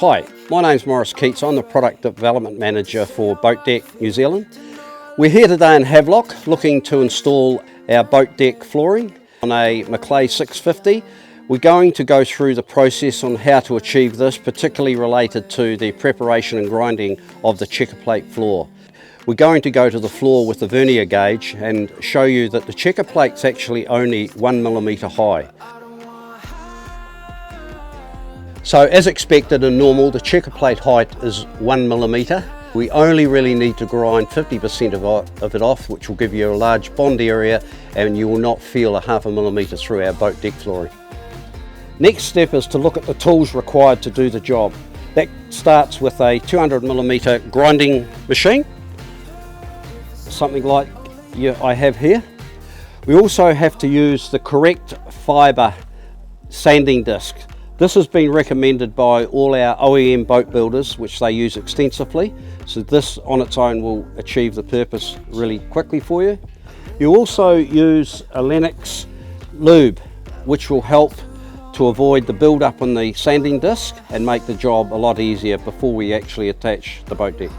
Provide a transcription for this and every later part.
Hi, my name's Maurice Keats. I'm the Product Development Manager for Boat Dek New Zealand. We're here today in Havelock looking to install our boat deck flooring on a Maclay 650. We're going to go through the process on how to achieve this, particularly related to the preparation and grinding of the Checkerplate floor. We're going to go to the floor with the vernier gauge and show you that the Checkerplate's actually only 1mm high. So as expected and normal, the Checkerplate height is 1mm. We only really need to grind 50% of it off, which will give you a large bond area and you will not feel a 0.5 millimetre through our boat deck flooring. Next step is to look at the tools required to do the job. That starts with a 200mm grinding machine, something like I have here. We also have to use the correct fibre sanding disc. This has been recommended by all our OEM boat builders, which they use extensively. So this on its own will achieve the purpose really quickly for you. You also use a Lennox lube, which will help to avoid the build-up on the sanding disc and make the job a lot easier before we actually attach the boat deck.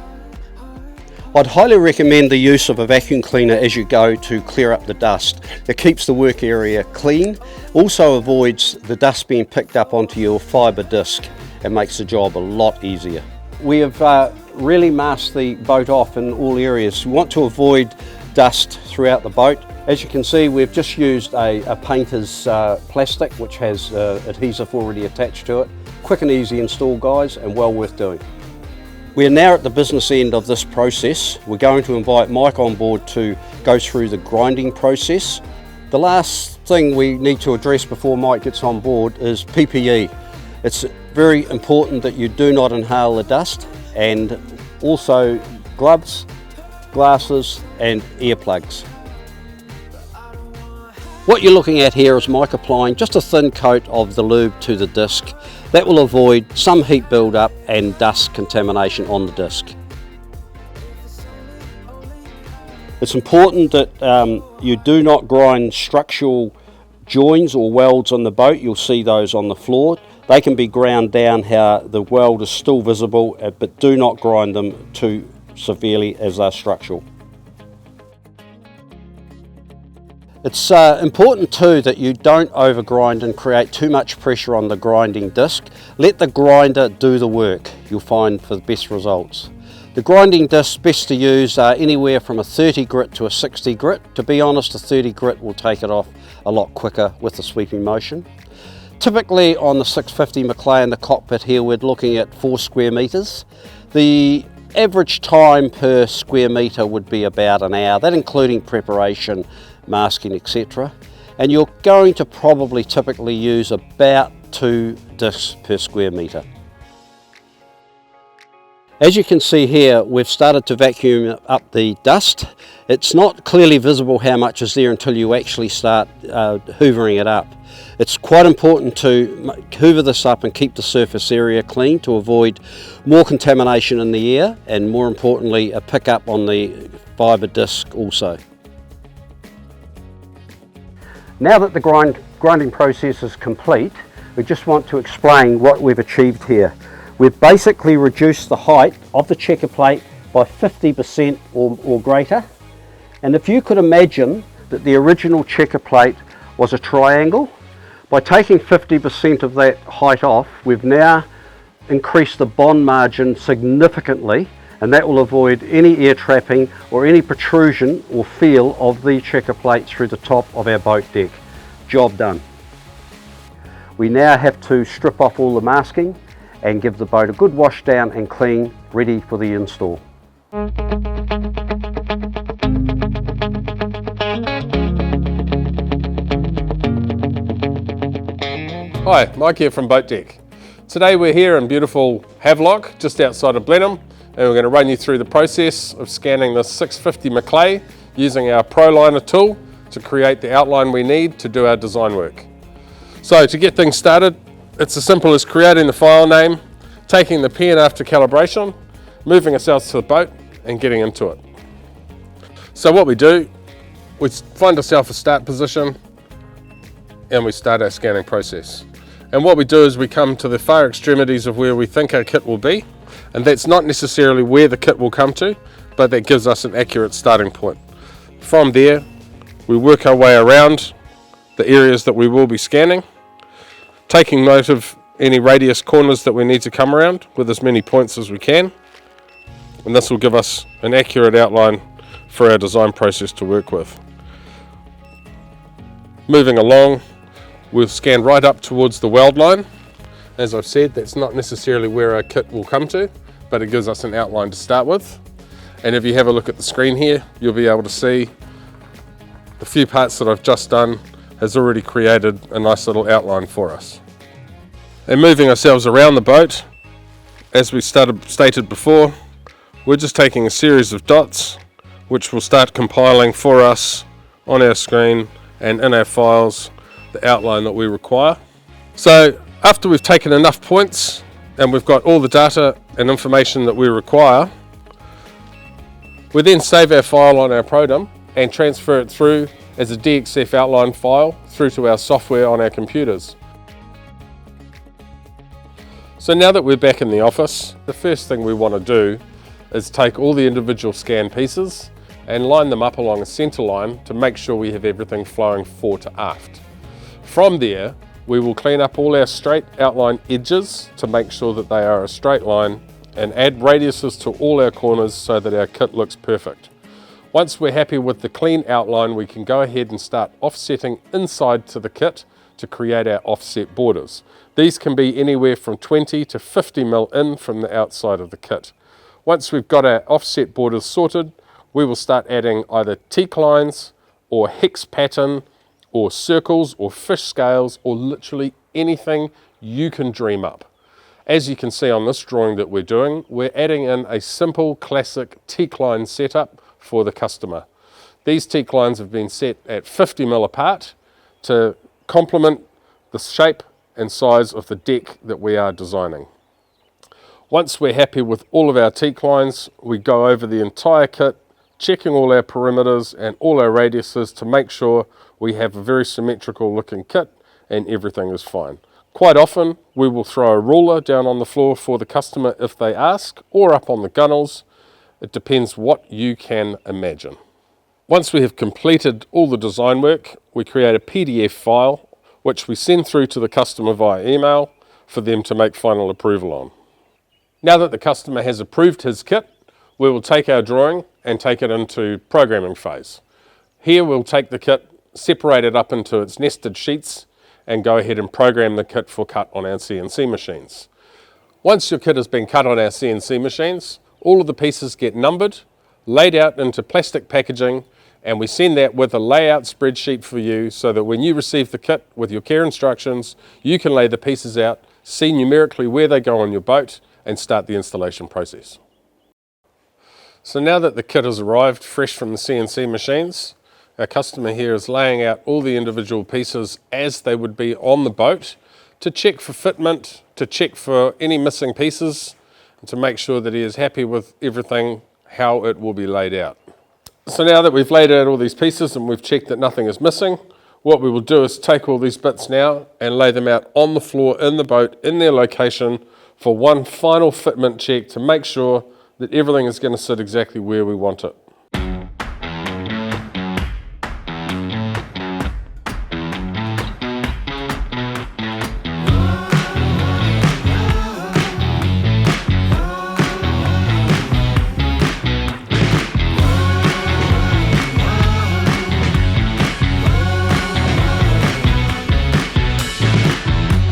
I'd highly recommend the use of a vacuum cleaner as you go to clear up the dust. It keeps the work area clean, also avoids the dust being picked up onto your fibre disc and makes the job a lot easier. We have really masked the boat off in all areas. We want to avoid dust throughout the boat. As you can see, we've just used a painter's plastic which has adhesive already attached to it. Quick and easy install, guys, and well worth doing. We're now at the business end of this process. We're going to invite Mike on board to go through the grinding process. The last thing we need to address before Mike gets on board is PPE. It's very important that you do not inhale the dust, and also gloves, glasses and earplugs. What you're looking at here is Mike applying just a thin coat of the lube to the disc. That will avoid some heat build-up and dust contamination on the disc. It's important that you do not grind structural joins or welds on the boat. You'll see those on the floor. They can be ground down how the weld is still visible, but do not grind them too severely as they're structural. It's important too that you don't overgrind and create too much pressure on the grinding disc. Let the grinder do the work. You'll find for the best results. The grinding disc best to use are anywhere from a 30 grit to a 60 grit. To be honest, a 30 grit will take it off a lot quicker with the sweeping motion. Typically on the 650 Maclay in the cockpit here, we're looking at 4 square metres. The average time per square metre would be about an hour, that including preparation, masking, etc. And you're going to probably typically use about 2 discs per square metre. As you can see here, we've started to vacuum up the dust. It's not clearly visible how much is there until you actually start hoovering it up. It's quite important to hoover this up and keep the surface area clean to avoid more contamination in the air, and more importantly a pickup on the fibre disc also. Now that the grinding process is complete, we just want to explain what we've achieved here. We've basically reduced the height of the Checkerplate by 50% or greater. And if you could imagine that the original Checkerplate was a triangle, by taking 50% of that height off, we've now increased the bond margin significantly, and that will avoid any air trapping or any protrusion or feel of the Checkerplate through the top of our boat deck. Job done. We now have to strip off all the masking and give the boat a good wash down and clean, ready for the install. Hi, Mike here from Boat Dek. Today we're here in beautiful Havelock, just outside of Blenheim, and we're going to run you through the process of scanning the 650 Maclay using our ProLiner tool to create the outline we need to do our design work. So to get things started, it's as simple as creating the file name, taking the pen after calibration, moving ourselves to the boat and getting into it. So what we do, we find ourselves a start position and we start our scanning process. And what we do is we come to the far extremities of where we think our kit will be, and that's not necessarily where the kit will come to, but that gives us an accurate starting point. From there, we work our way around the areas that we will be scanning, taking note of any radius corners that we need to come around with as many points as we can, and this will give us an accurate outline for our design process to work with. Moving along, we'll scan right up towards the weld line. As I've said, that's not necessarily where our kit will come to, but it gives us an outline to start with. And if you have a look at the screen here, you'll be able to see the few parts that I've just done has already created a nice little outline for us. And moving ourselves around the boat, as we stated before, we're just taking a series of dots which will start compiling for us on our screen and in our files the outline that we require. So after we've taken enough points and we've got all the data and information that we require, we then save our file on our program and transfer it through as a DXF outline file through to our software on our computers. So now that we're back in the office, the first thing we want to do is take all the individual scan pieces and line them up along a center line to make sure we have everything flowing fore to aft. From there, we will clean up all our straight outline edges to make sure that they are a straight line and add radiuses to all our corners so that our kit looks perfect. Once we're happy with the clean outline, we can go ahead and start offsetting inside to the kit to create our offset borders. These can be anywhere from 20 to 50 mil in from the outside of the kit. Once we've got our offset borders sorted, we will start adding either teak lines or hex pattern or circles or fish scales or literally anything you can dream up. As you can see on this drawing that we're doing, we're adding in a simple classic teak line setup for the customer. These teak lines have been set at 50 mil apart to complement the shape and size of the deck that we are designing. Once we're happy with all of our teak lines, we go over the entire kit, checking all our perimeters and all our radiuses to make sure we have a very symmetrical looking kit and everything is fine. Quite often we will throw a ruler down on the floor for the customer if they ask, or up on the gunnels. It depends what you can imagine. Once we have completed all the design work, we create a PDF file which we send through to the customer via email for them to make final approval on. Now that the customer has approved his kit, we will take our drawing and take it into programming phase. Here we'll take the kit, separate it up into its nested sheets and go ahead and program the kit for cut on our CNC machines. Once your kit has been cut on our CNC machines, all of the pieces get numbered, laid out into plastic packaging, and we send that with a layout spreadsheet for you so that when you receive the kit with your care instructions, you can lay the pieces out, see numerically where they go on your boat and start the installation process. So now that the kit has arrived fresh from the CNC machines, our customer here is laying out all the individual pieces as they would be on the boat to check for fitment, to check for any missing pieces, and to make sure that he is happy with everything, how it will be laid out. So now that we've laid out all these pieces and we've checked that nothing is missing, what we will do is take all these bits now and lay them out on the floor in the boat in their location for one final fitment check to make sure that everything is going to sit exactly where we want it.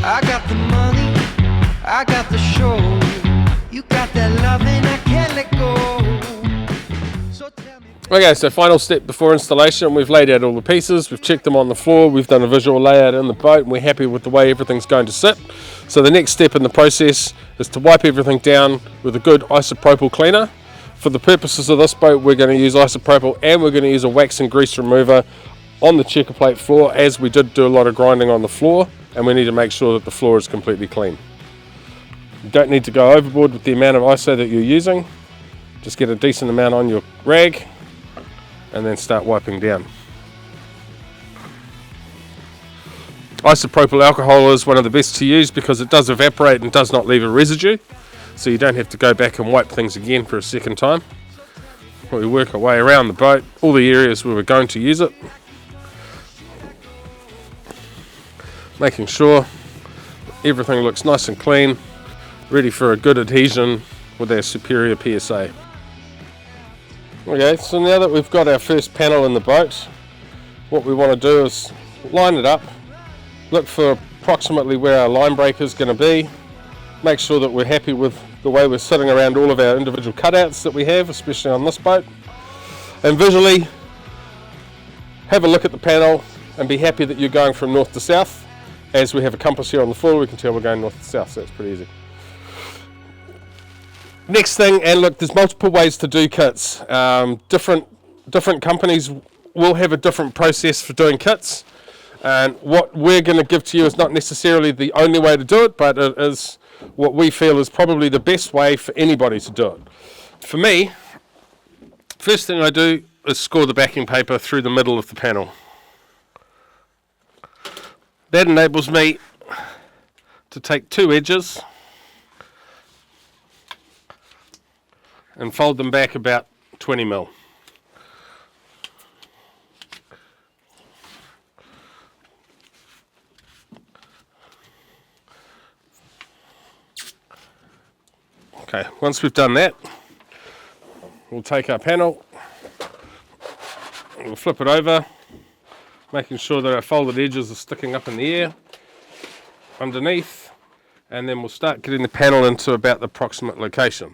I got the money, I got the show. You got that loving, I can't let go. So tell me. Okay, so final step before installation, we've laid out all the pieces, we've checked them on the floor, we've done a visual layout in the boat, and we're happy with the way everything's going to sit. So the next step in the process is to wipe everything down with a good isopropyl cleaner. For the purposes of this boat, we're going to use isopropyl and we're going to use a wax and grease remover on the Checkerplate floor, as we did do a lot of grinding on the floor, and we need to make sure that the floor is completely clean. You don't need to go overboard with the amount of ISO that you're using. Just get a decent amount on your rag and then start wiping down. Isopropyl alcohol is one of the best to use because it does evaporate and does not leave a residue, so you don't have to go back and wipe things again for a second time. We work our way around the boat, all the areas where we're going to use it, making sure everything looks nice and clean, ready for a good adhesion with our superior PSA. Okay, so now that we've got our first panel in the boat, what we want to do is line it up, look for approximately where our line break is going to be, make sure that we're happy with the way we're sitting around all of our individual cutouts that we have, especially on this boat, and visually have a look at the panel and be happy that you're going from north to south. As we have a compass here on the floor, we can tell we're going north to south, so it's pretty easy. Next thing, and look, there's multiple ways to do kits. Different companies will have a different process for doing kits, and what we're going to give to you is not necessarily the only way to do it, but it is what we feel is probably the best way for anybody to do it. For me, first thing I do is score the backing paper through the middle of the panel. That enables me to take two edges and fold them back about 20 mil. Okay, once we've done that, we'll take our panel, we'll flip it over, making sure that our folded edges are sticking up in the air underneath, and then we'll start getting the panel into about the approximate location.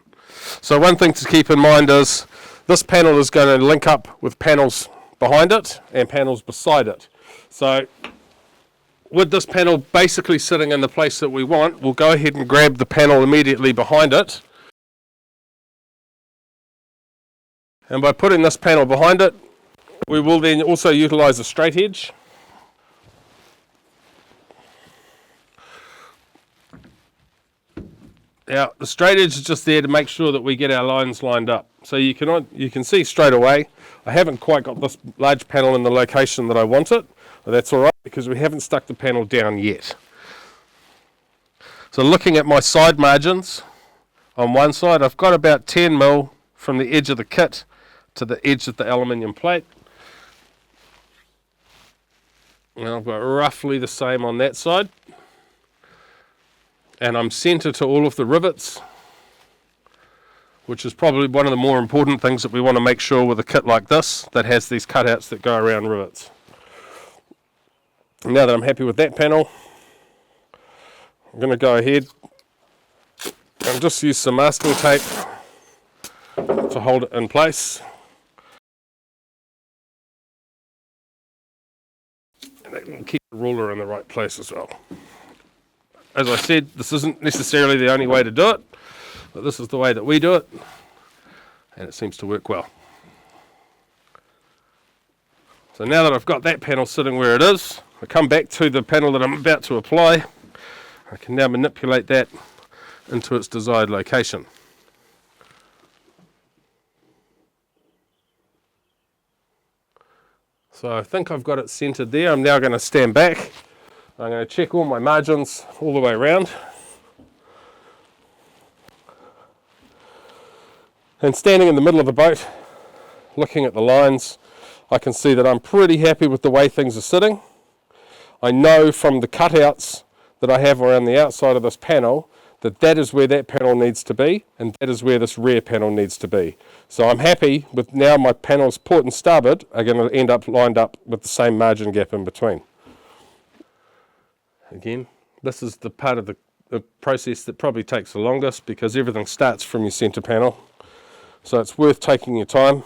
So one thing to keep in mind is this panel is going to link up with panels behind it and panels beside it. So with this panel basically sitting in the place that we want, we'll go ahead and grab the panel immediately behind it. And by putting this panel behind it, we will then also utilise a straight edge. Now, the straight edge is just there to make sure that we get our lines lined up. So you can see straight away, I haven't quite got this large panel in the location that I want it, but that's all right because we haven't stuck the panel down yet. So looking at my side margins, on one side I've got about 10 mil from the edge of the kit to the edge of the aluminium plate. And I've got roughly the same on that side. And I'm centre to all of the rivets, which is probably one of the more important things that we want to make sure with a kit like this that has these cutouts that go around rivets. Now that I'm happy with that panel, I'm going to go ahead and just use some masking tape to hold it in place. And keep the ruler in the right place as well. As I said, this isn't necessarily the only way to do it, but this is the way that we do it, and it seems to work well. So now that I've got that panel sitting where it is, I come back to the panel that I'm about to apply. I can now manipulate that into its desired location. So I think I've got it centered there. I'm now going to stand back. I'm going to check all my margins all the way around. And standing in the middle of the boat, looking at the lines, I can see that I'm pretty happy with the way things are sitting. I know from the cutouts that I have around the outside of this panel that that is where that panel needs to be, and that is where this rear panel needs to be. So I'm happy with now my panels port and starboard are going to end up lined up with the same margin gap in between. Again, this is the part of the process that probably takes the longest because everything starts from your centre panel. So it's worth taking your time,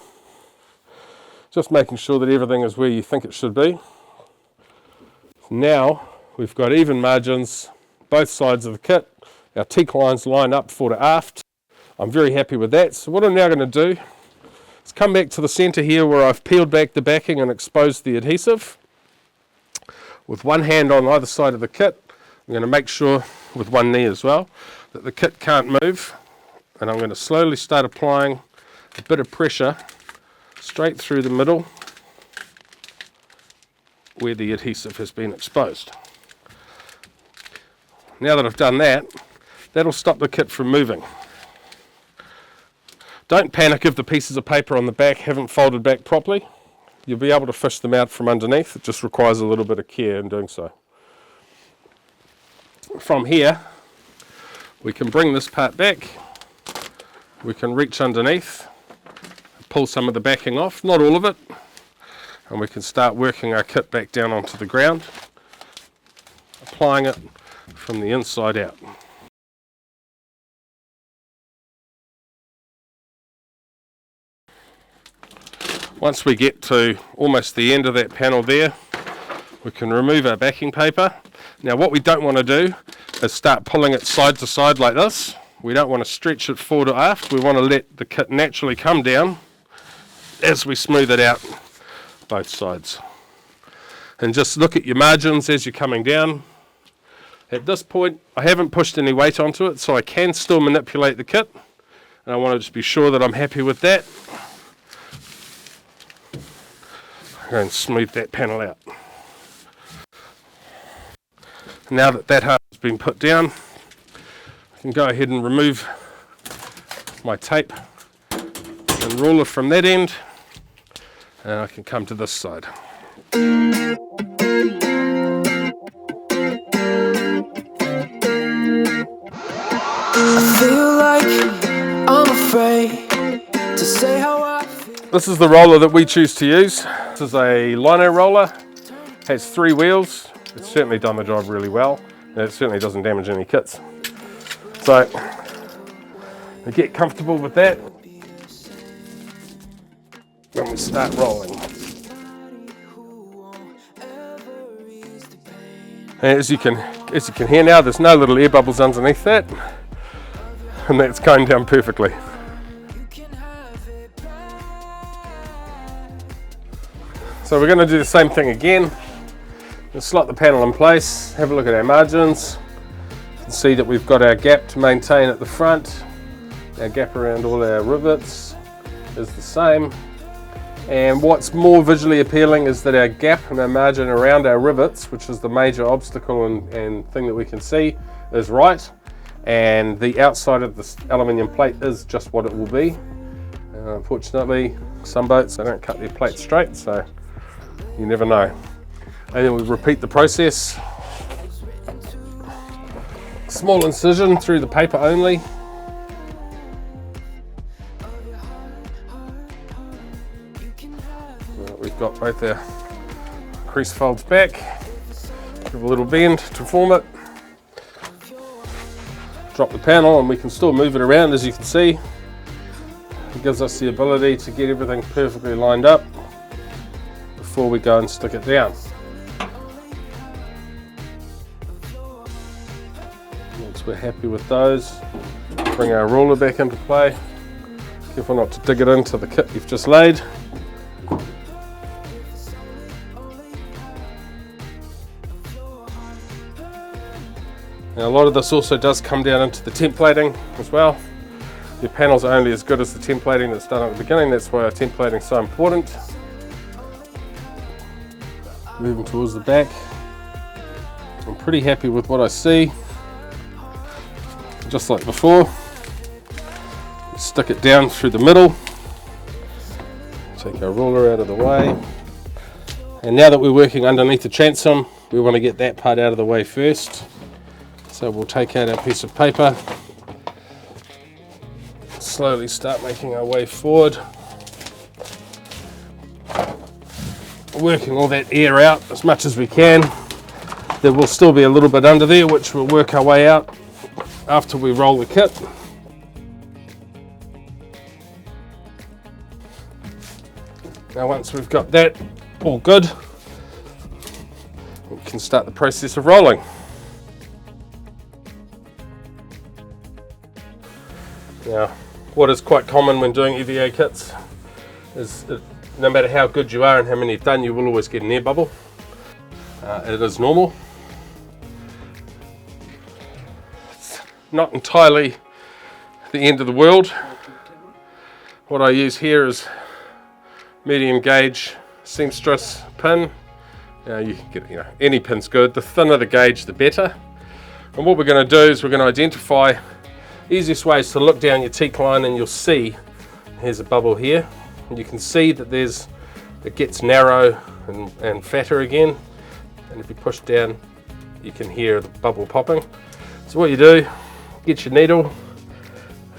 just making sure that everything is where you think it should be. Now we've got even margins, both sides of the kit. Our teak lines line up fore to aft. I'm very happy with that. So what I'm now going to do is come back to the centre here where I've peeled back the backing and exposed the adhesive. With one hand on either side of the kit, I'm going to make sure, with one knee as well, that the kit can't move. And I'm going to slowly start applying a bit of pressure straight through the middle where the adhesive has been exposed. Now that I've done that, that'll stop the kit from moving. Don't panic if the pieces of paper on the back haven't folded back properly. You'll be able to fish them out from underneath. It just requires a little bit of care in doing so. From here, we can bring this part back. We can reach underneath, pull some of the backing off, not all of it, and we can start working our kit back down onto the ground, applying it from the inside out. Once we get to almost the end of that panel there, we can remove our backing paper. Now what we don't want to do is start pulling it side to side like this. We don't want to stretch it forward or aft. We want to let the kit naturally come down as we smooth it out both sides. And just look at your margins as you're coming down. At this point, I haven't pushed any weight onto it, so I can still manipulate the kit. And I want to just be sure that I'm happy with that. Go and smooth that panel out. Now that that half has been put down, I can go ahead and remove my tape and ruler from that end, and I can come to this side. I feel like I'm afraid to say how I feel. This is the roller that we choose to use. This is a lino roller, has 3 wheels. It's certainly done the job really well, and it certainly doesn't damage any kits. So, to get comfortable with that, when we start rolling. And as you can hear now, there's no little air bubbles underneath that, and that's going down perfectly. So we're going to do the same thing again. We'll slot the panel in place, have a look at our margins. You can see that we've got our gap to maintain at the front. Our gap around all our rivets is the same. And what's more visually appealing is that our gap and our margin around our rivets, which is the major obstacle and thing that we can see, is right. And the outside of this aluminium plate is just what it will be. Unfortunately, some boats, they don't cut their plate straight, so you never know. And then we repeat the process. Small incision through the paper only. We've got both our crease folds back. Give a little bend to form it. Drop the panel and we can still move it around, as you can see. It gives us the ability to get everything perfectly lined up before we go and stick it down. Once we're happy with those, bring our ruler back into play. Careful not to dig it into the kit you've just laid. Now a lot of this also does come down into the templating as well. Your panels are only as good as the templating that's done at the beginning. That's why our templating is so important. Moving towards the back. I'm pretty happy with what I see. Just like before, stick it down through the middle. Take our ruler out of the way. And now that we're working underneath the transom, we want to get that part out of the way first. So we'll take out our piece of paper, slowly start making our way forward, working all that air out as much as we can. There will still be a little bit under there, which we'll work our way out after we roll the kit. Now once we've got that all good, we can start the process of rolling. Now, what is quite common when doing EVA kits is that no matter how good you are and how many you've done, you will always get an air bubble. It is normal. It's not entirely the end of the world. What I use here is medium gauge seamstress pin. You can get, any pin's good. The thinner the gauge, the better. And what we're going to do is we're going to identify easiest ways to look down your teak line, and you'll see here's a bubble here, and you can see that it gets narrow and fatter again, and if you push down you can hear the bubble popping. So what you do, get your needle,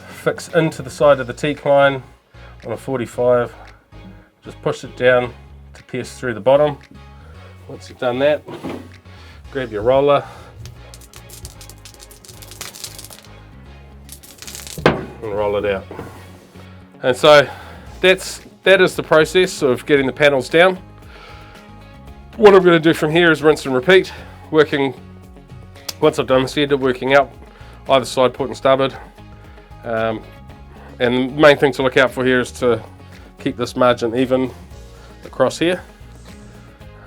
fix into the side of the teak line on a 45, just push it down to pierce through the bottom. Once you've done that, grab your roller and roll it out. And so that is the process of getting the panels down. What I'm going to do from here is rinse and repeat, once I've done this here, working out either side, port and starboard. And the main thing to look out for here is to keep this margin even across here,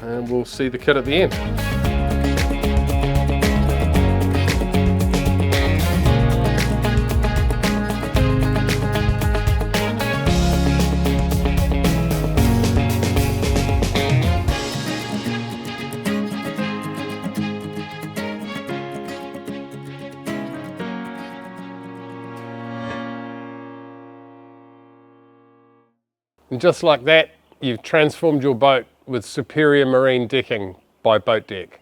and we'll see the kit at the end. And just like that, you've transformed your boat with superior marine decking by Boat Dek.